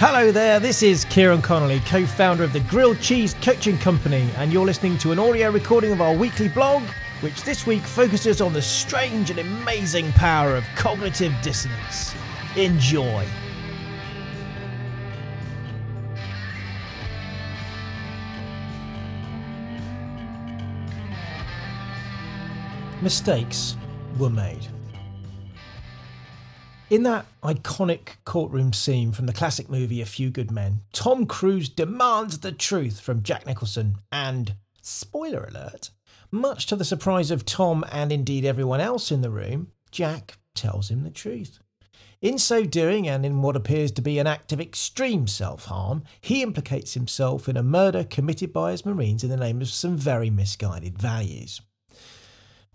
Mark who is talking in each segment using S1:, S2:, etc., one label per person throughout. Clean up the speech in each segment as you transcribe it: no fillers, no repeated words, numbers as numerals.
S1: Hello there, this is Kieron Connelly, co-founder of the Grilled Cheese Coaching Company, and you're listening to an audio recording of our weekly blog, which this week focuses on the strange and amazing power of cognitive dissonance. Enjoy. Mistakes were made. In that iconic courtroom scene from the classic movie A Few Good Men, Tom Cruise demands the truth from Jack Nicholson and, spoiler alert, much to the surprise of Tom and indeed everyone else in the room, Jack tells him the truth. In so doing, and in what appears to be an act of extreme self-harm, he implicates himself in a murder committed by his Marines in the name of some very misguided values.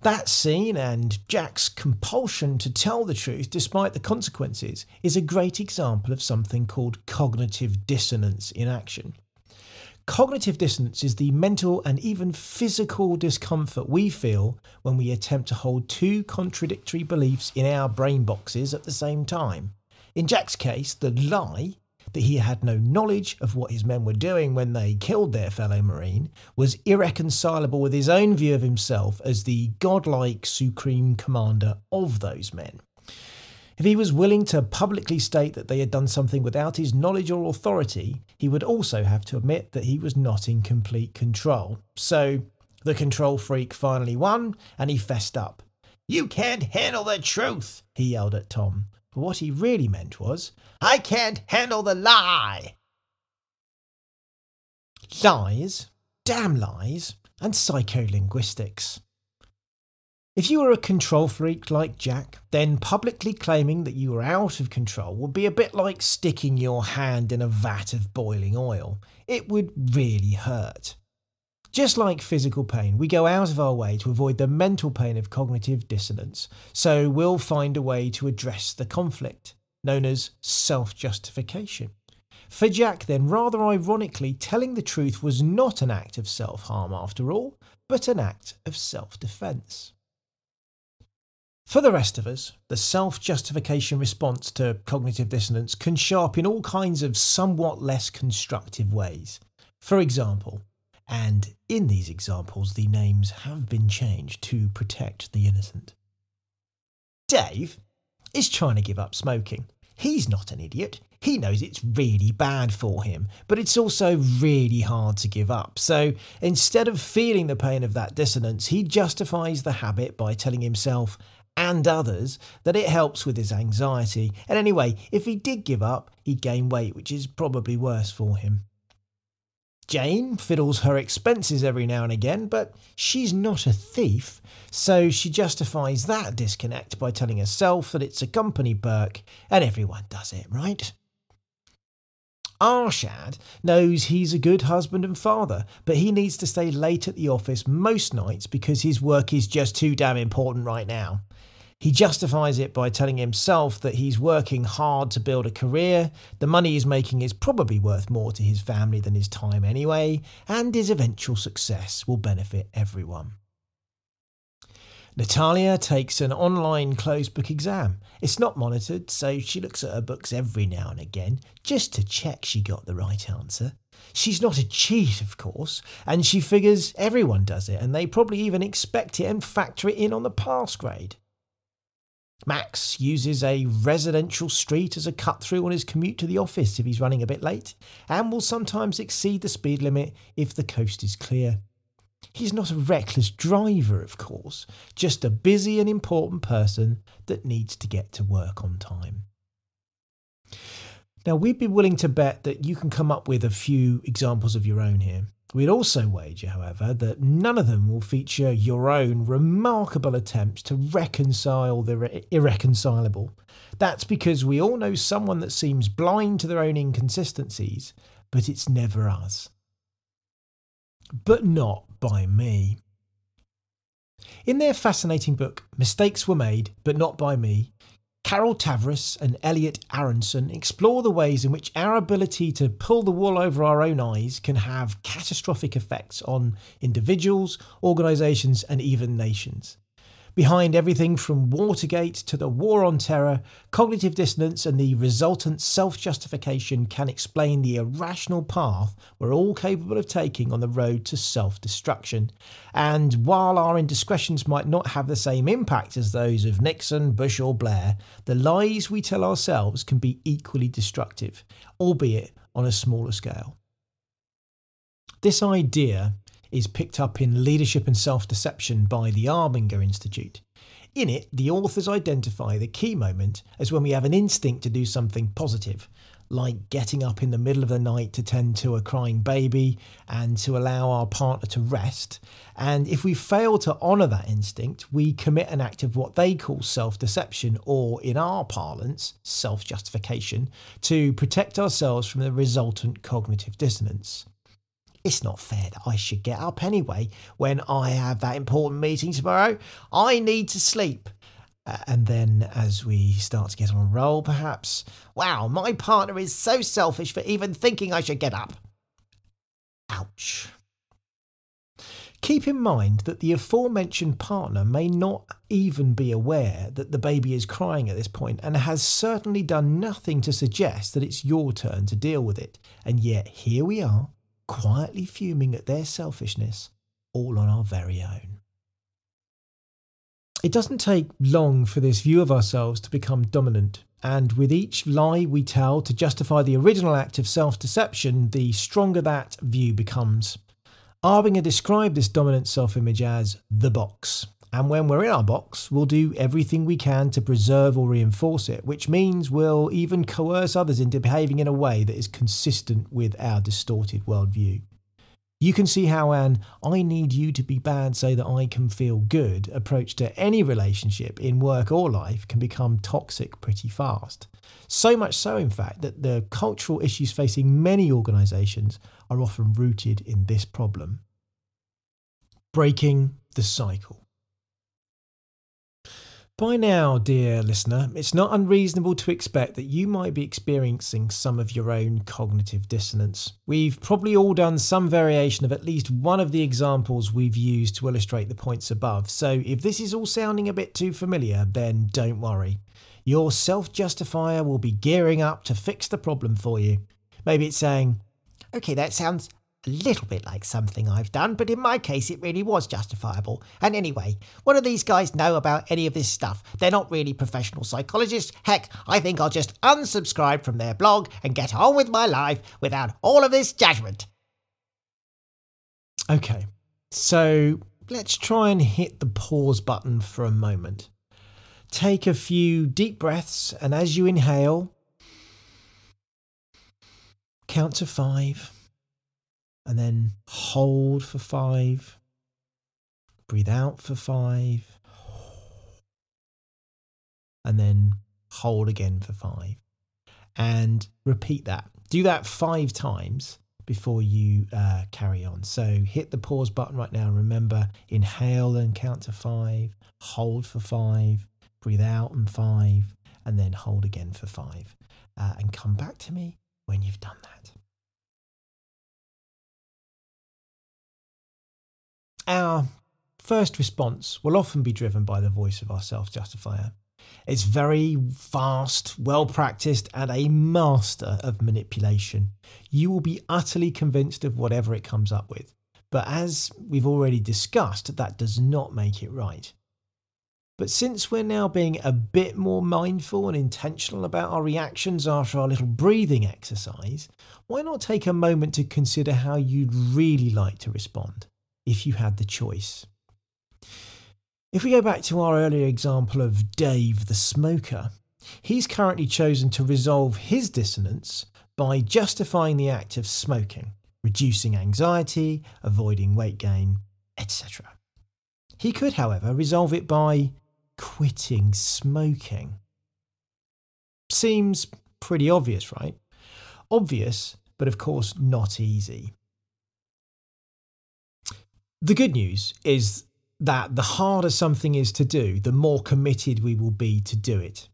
S1: That scene and Jack's compulsion to tell the truth despite the consequences is a great example of something called cognitive dissonance in action. Cognitive dissonance is the mental and even physical discomfort we feel when we attempt to hold two contradictory beliefs in our brain boxes at the same time. In Jack's case, the lie that he had no knowledge of what his men were doing when they killed their fellow Marine was irreconcilable with his own view of himself as the godlike supreme commander of those men. If he was willing to publicly state that they had done something without his knowledge or authority, he would also have to admit that he was not in complete control. So the control freak finally won, and he fessed up. "You can't handle the truth," he yelled at Tom. But what he really meant was, "I can't handle the lie." Lies, damn lies, and psycholinguistics. If you were a control freak like Jack, then publicly claiming that you were out of control would be a bit like sticking your hand in a vat of boiling oil. It would really hurt. Just like physical pain, we go out of our way to avoid the mental pain of cognitive dissonance, so we'll find a way to address the conflict, known as self-justification. For Jack then, rather ironically, telling the truth was not an act of self-harm after all, but an act of self-defence. For the rest of us, the self-justification response to cognitive dissonance can show up in all kinds of somewhat less constructive ways. For example, and in these examples the names have been changed to protect the innocent. Dave is trying to give up smoking. He's not an idiot. He knows it's really bad for him, but it's also really hard to give up. So instead of feeling the pain of that dissonance, he justifies the habit by telling himself and others that it helps with his anxiety. And anyway, if he did give up, he'd gain weight, which is probably worse for him. Jane fiddles her expenses every now and again, but she's not a thief, so she justifies that disconnect by telling herself that it's a company perk and everyone does it, right? Arshad knows he's a good husband and father, but he needs to stay late at the office most nights because his work is just too damn important right now. He justifies it by telling himself that he's working hard to build a career, the money he's making is probably worth more to his family than his time anyway, and his eventual success will benefit everyone. Natalia takes an online closed book exam. It's not monitored, so she looks at her books every now and again, just to check she got the right answer. She's not a cheat, of course, and she figures everyone does it, and they probably even expect it and factor it in on the pass grade. Max uses a residential street as a cut-through on his commute to the office if he's running a bit late, and will sometimes exceed the speed limit if the coast is clear. He's not a reckless driver, of course, just a busy and important person that needs to get to work on time. Now, we'd be willing to bet that you can come up with a few examples of your own here. We'd also wager, however, that none of them will feature your own remarkable attempts to reconcile the irreconcilable. That's because we all know someone that seems blind to their own inconsistencies, but it's never us. But not by me. In their fascinating book, Mistakes Were Made, But Not By Me, Carol Tavris and Elliot Aronson explore the ways in which our ability to pull the wool over our own eyes can have catastrophic effects on individuals, organisations and even nations. Behind everything from Watergate to the war on terror, cognitive dissonance and the resultant self-justification can explain the irrational path we're all capable of taking on the road to self-destruction. And while our indiscretions might not have the same impact as those of Nixon, Bush or Blair, the lies we tell ourselves can be equally destructive, albeit on a smaller scale. This idea is picked up in Leadership and Self-Deception by the Arbinger Institute. In it, the authors identify the key moment as when we have an instinct to do something positive, like getting up in the middle of the night to tend to a crying baby and to allow our partner to rest. And if we fail to honour that instinct, we commit an act of what they call self-deception, or in our parlance, self-justification, to protect ourselves from the resultant cognitive dissonance. It's not fair that I should get up anyway when I have that important meeting tomorrow. I need to sleep. And then as we start to get on a roll, perhaps, wow, my partner is so selfish for even thinking I should get up. Ouch. Keep in mind that the aforementioned partner may not even be aware that the baby is crying at this point and has certainly done nothing to suggest that it's your turn to deal with it. And yet here we are, quietly fuming at their selfishness, all on our very own. It doesn't take long for this view of ourselves to become dominant, and with each lie we tell to justify the original act of self-deception, the stronger that view becomes. Arbinger described this dominant self-image as the box, and when we're in our box, we'll do everything we can to preserve or reinforce it, which means we'll even coerce others into behaving in a way that is consistent with our distorted worldview. You can see how an "I need you to be bad so that I can feel good" approach to any relationship in work or life can become toxic pretty fast. So much so, in fact, that the cultural issues facing many organisations are often rooted in this problem. Breaking the cycle. By now, dear listener, it's not unreasonable to expect that you might be experiencing some of your own cognitive dissonance. We've probably all done some variation of at least one of the examples we've used to illustrate the points above, so if this is all sounding a bit too familiar, then don't worry. Your self-justifier will be gearing up to fix the problem for you. Maybe it's saying, "Okay, that sounds a little bit like something I've done, but in my case it really was justifiable. And anyway, what do these guys know about any of this stuff? They're not really professional psychologists. Heck, I think I'll just unsubscribe from their blog and get on with my life without all of this judgment." Okay, so let's try and hit the pause button for a moment. Take a few deep breaths, and as you inhale, count to 5. And then hold for 5, breathe out for 5, and then hold again for 5. And repeat that. Do that 5 times before you carry on. So hit the pause button right now. Remember, inhale and count to 5, hold for 5, breathe out and 5, and then hold again for 5. And come back to me when you've done that. Our first response will often be driven by the voice of our self-justifier. It's very fast, well-practiced, and a master of manipulation. You will be utterly convinced of whatever it comes up with. But as we've already discussed, that does not make it right. But since we're now being a bit more mindful and intentional about our reactions after our little breathing exercise, why not take a moment to consider how you'd really like to respond if you had the choice? If we go back to our earlier example of Dave the smoker, he's currently chosen to resolve his dissonance by justifying the act of smoking, reducing anxiety, avoiding weight gain, etc. He could, however, resolve it by quitting smoking. Seems pretty obvious, right? Obvious, but of course not easy. The good news is that the harder something is to do, the more committed we will be to do it.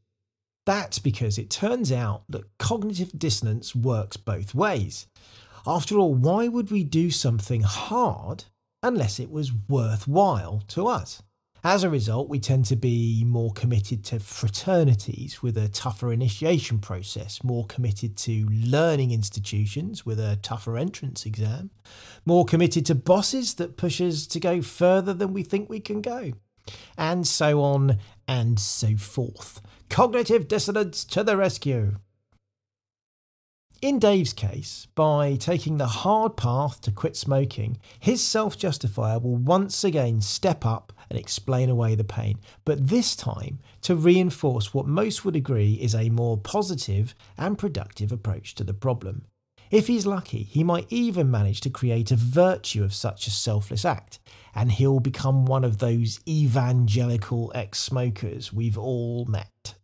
S1: That's because it turns out that cognitive dissonance works both ways. After all, why would we do something hard unless it was worthwhile to us? As a result, we tend to be more committed to fraternities with a tougher initiation process, more committed to learning institutions with a tougher entrance exam, more committed to bosses that push us to go further than we think we can go, and so on and so forth. Cognitive dissonance to the rescue. In Dave's case, by taking the hard path to quit smoking, his self-justifier will once again step up and explain away the pain, but this time to reinforce what most would agree is a more positive and productive approach to the problem. If he's lucky, he might even manage to create a virtue of such a selfless act, and he'll become one of those evangelical ex-smokers we've all met.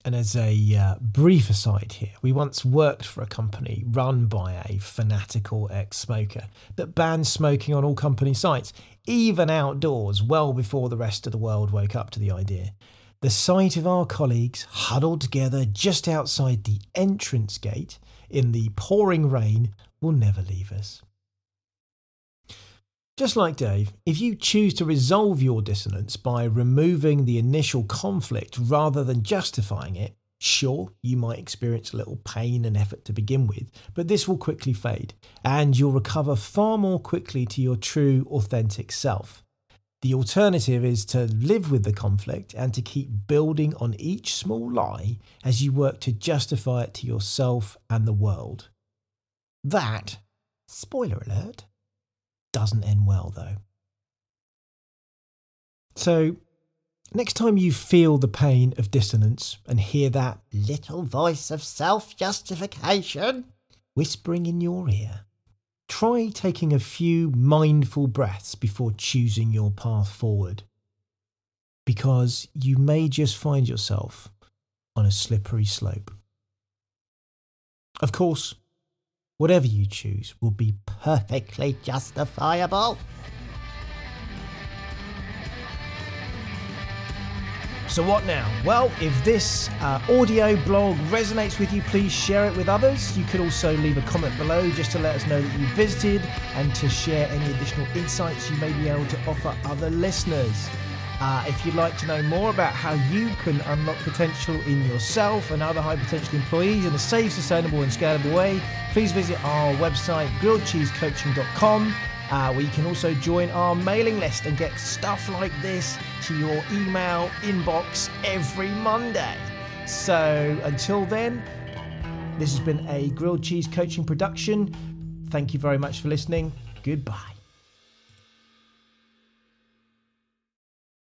S1: And as a brief aside here, we once worked for a company run by a fanatical ex-smoker that banned smoking on all company sites, even outdoors, well before the rest of the world woke up to the idea. The sight of our colleagues huddled together just outside the entrance gate in the pouring rain will never leave us. Just like Dave, if you choose to resolve your dissonance by removing the initial conflict rather than justifying it, sure, you might experience a little pain and effort to begin with, but this will quickly fade, and you'll recover far more quickly to your true, authentic self. The alternative is to live with the conflict and to keep building on each small lie as you work to justify it to yourself and the world. That, spoiler alert, doesn't end well though. So, next time you feel the pain of dissonance and hear that little voice of self-justification whispering in your ear, try taking a few mindful breaths before choosing your path forward, because you may just find yourself on a slippery slope. Of course, whatever you choose will be perfectly justifiable. So what now? Well, if this audio blog resonates with you, please share it with others. You could also leave a comment below just to let us know that you visited and to share any additional insights you may be able to offer other listeners. If you'd like to know more about how you can unlock potential in yourself and other high potential employees in a safe, sustainable and scalable way, please visit our website grilledcheesecoaching.com, where you can also join our mailing list and get stuff like this to your email inbox every Monday. So until then, this has been a Grilled Cheese Coaching production. Thank you very much for listening. Goodbye.